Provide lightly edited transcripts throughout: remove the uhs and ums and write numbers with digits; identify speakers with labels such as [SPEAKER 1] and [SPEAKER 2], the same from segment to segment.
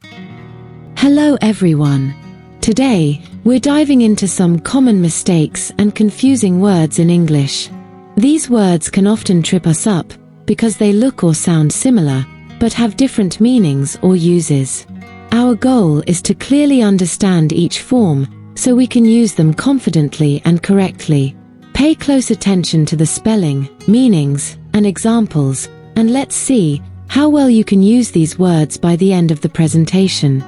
[SPEAKER 1] Hello everyone. Today, we're diving into some common mistakes and confusing words in English. These words can often trip us up because they look or sound similar, but have different meanings or uses. Our goal is to clearly understand each form so we can use them confidently and correctly. Pay close attention to the spelling, meanings, and examples, and let's see how well you can use these words by the end of the presentation.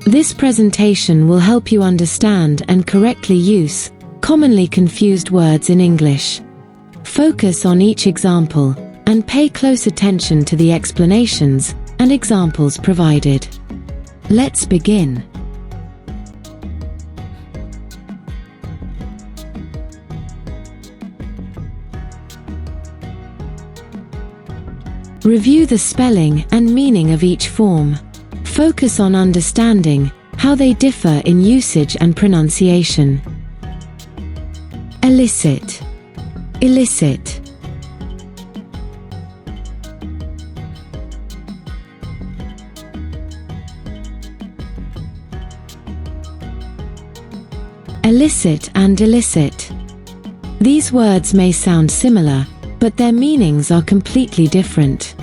[SPEAKER 1] This presentation will help you understand and correctly use commonly confused words in English. Focus on each example and pay close attention to the explanations and examples provided. Let's begin. Review the spelling and meaning of each form. Focus on understanding how they differ in usage and pronunciation. Elicit, illicit. Elicit and illicit. These words may sound similar, but their meanings are completely different.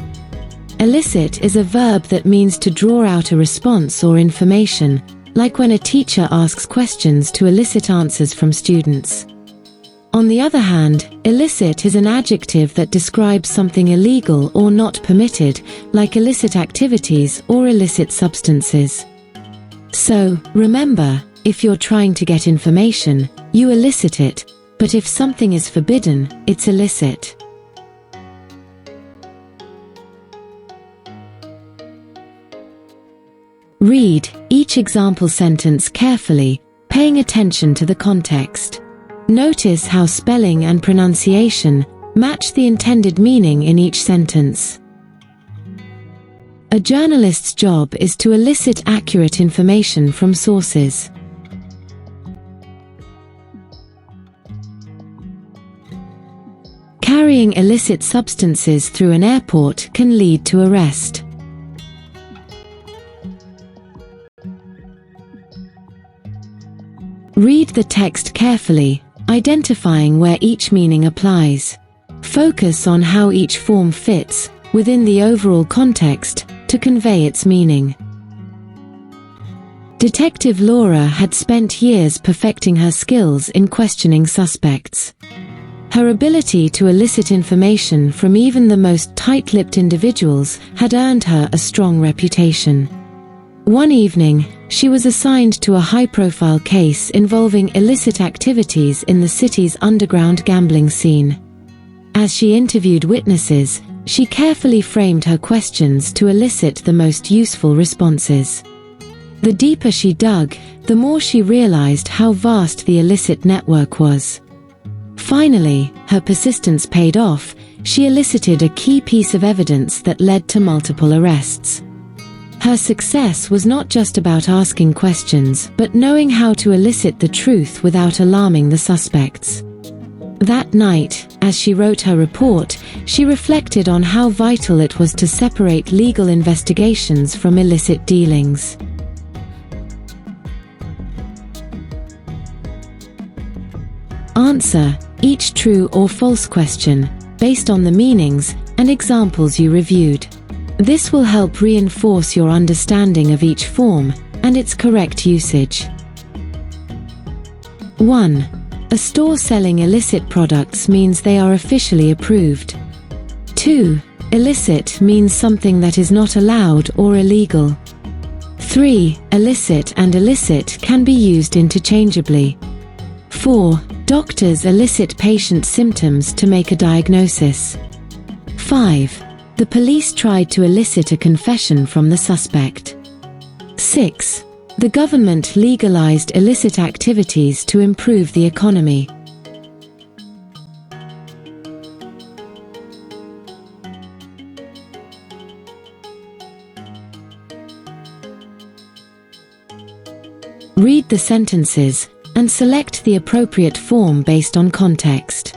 [SPEAKER 1] Elicit is a verb that means to draw out a response or information, like when a teacher asks questions to elicit answers from students. On the other hand, illicit is an adjective that describes something illegal or not permitted, like illicit activities or illicit substances. So, remember, if you're trying to get information, you elicit it, but if something is forbidden, it's illicit. Read each example sentence carefully, paying attention to the context. Notice how spelling and pronunciation match the intended meaning in each sentence. A journalist's job is to elicit accurate information from sources. Carrying illicit substances through an airport can lead to arrest. Read the text carefully, identifying where each meaning applies. Focus on how each form fits within the overall context to convey its meaning. Detective Laura had spent years perfecting her skills in questioning suspects. Her ability to elicit information from even the most tight-lipped individuals had earned her a strong reputation. One evening, she was assigned to a high-profile case involving illicit activities in the city's underground gambling scene. As she interviewed witnesses, she carefully framed her questions to elicit the most useful responses. The deeper she dug, the more she realized how vast the illicit network was. Finally, her persistence paid off. She elicited a key piece of evidence that led to multiple arrests. Her success was not just about asking questions, but knowing how to elicit the truth without alarming the suspects. That night, as she wrote her report, she reflected on how vital it was to separate legal investigations from illicit dealings. Answer each true or false question, based on the meanings and examples you reviewed. This will help reinforce your understanding of each form and its correct usage. 1. A store selling illicit products means they are officially approved. 2. Illicit means something that is not allowed or illegal. 3. Illicit and illicit can be used interchangeably. 4. Doctors elicit patient symptoms to make a diagnosis. 5. The police tried to elicit a confession from the suspect. 6. The government legalized illicit activities to improve the economy. Read the sentences and select the appropriate form based on context.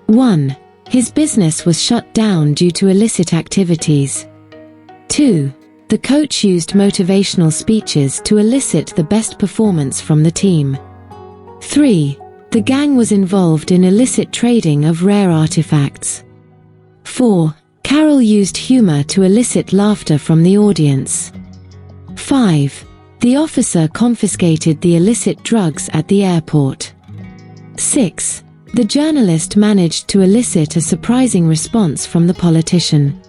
[SPEAKER 1] 1. His business was shut down due to illicit activities. 2. The coach used motivational speeches to elicit the best performance from the team. 3. The gang was involved in illicit trading of rare artifacts. 4. Carol used humor to elicit laughter from the audience. 5. The officer confiscated the illicit drugs at the airport. 6. The journalist managed to elicit a surprising response from the politician.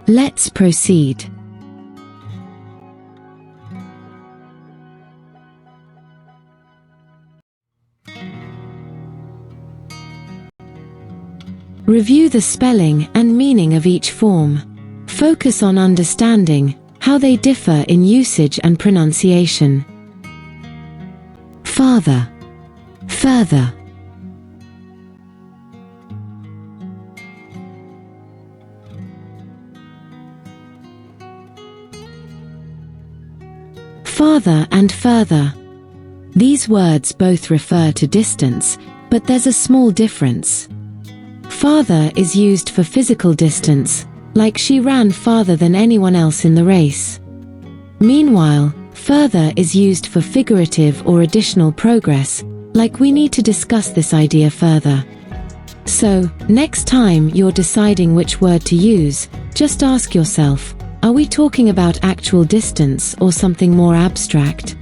[SPEAKER 1] Let's proceed. Review the spelling and meaning of each form. Focus on understanding how they differ in usage and pronunciation. Farther, further. Farther and further. These words both refer to distance, but there's a small difference. Farther is used for physical distance, like she ran farther than anyone else in the race. Meanwhile, further is used for figurative or additional progress, like we need to discuss this idea further. So, next time you're deciding which word to use, just ask yourself, are we talking about actual distance or something more abstract?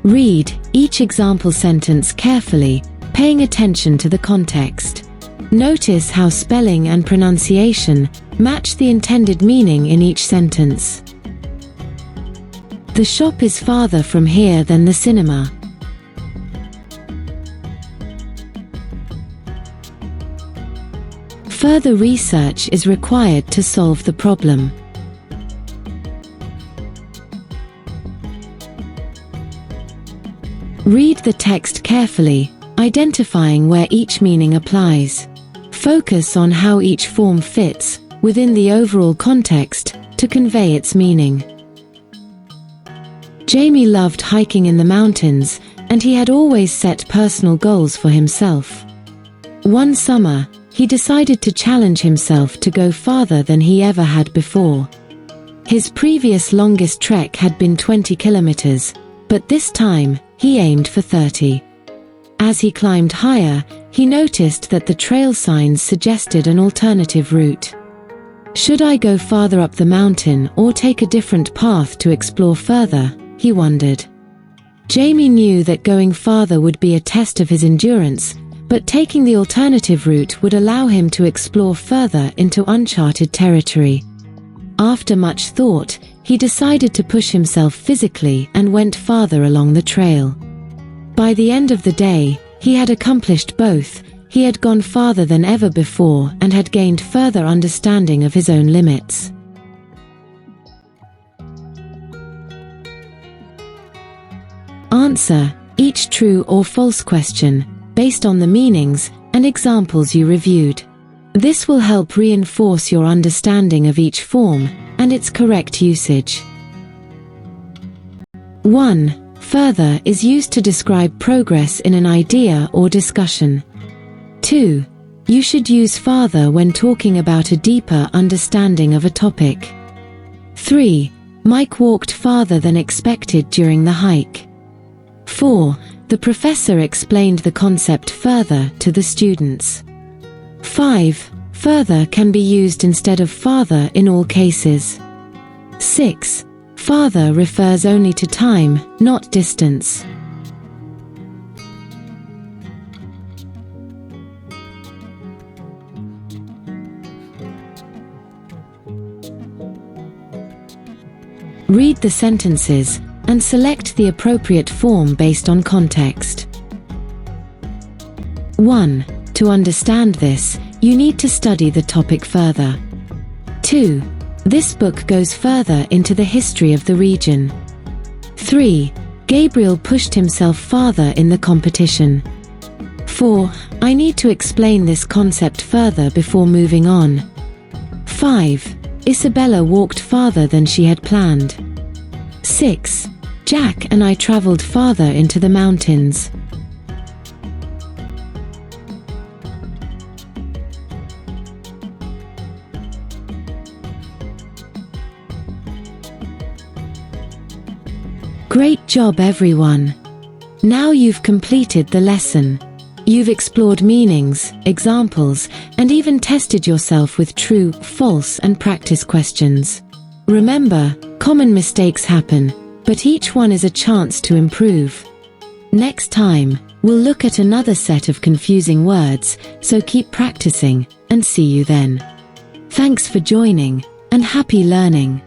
[SPEAKER 1] Read each example sentence carefully, paying attention to the context. Notice how spelling and pronunciation match the intended meaning in each sentence. The shop is farther from here than the cinema. Further research is required to solve the problem. Read the text carefully, identifying where each meaning applies. Focus on how each form fits within the overall context to convey its meaning. Jamie loved hiking in the mountains, and he had always set personal goals for himself. One summer, he decided to challenge himself to go farther than he ever had before. His previous longest trek had been 20 kilometers, but this time, he aimed for 30. As he climbed higher, he noticed that the trail signs suggested an alternative route. Should I go farther up the mountain or take a different path to explore further? He wondered. Jamie knew that going farther would be a test of his endurance, but taking the alternative route would allow him to explore further into uncharted territory. After much thought, he decided to push himself physically and went farther along the trail. By the end of the day, he had accomplished both. He had gone farther than ever before and had gained further understanding of his own limits. Answer each true or false question based on the meanings and examples you reviewed. This will help reinforce your understanding of each form and its correct usage. 1. Further is used to describe progress in an idea or discussion. 2. You should use farther when talking about a deeper understanding of a topic. 3. Mike walked farther than expected during the hike. 4. The professor explained the concept further to the students. 5. Further can be used instead of farther in all cases. 6. Farther refers only to time, not distance. Read the sentences and select the appropriate form based on context. 1. To understand this, you need to study the topic further. 2. This book goes further into the history of the region. 3. Gabriel pushed himself farther in the competition. 4. I need to explain this concept further before moving on. 5. Isabella walked farther than she had planned. 6. Jack and I traveled farther into the mountains. Great job, everyone! Now you've completed the lesson. You've explored meanings, examples, and even tested yourself with true, false, and practice questions. Remember, common mistakes happen, but each one is a chance to improve. Next time, we'll look at another set of confusing words, so keep practicing, and see you then. Thanks for joining, and happy learning!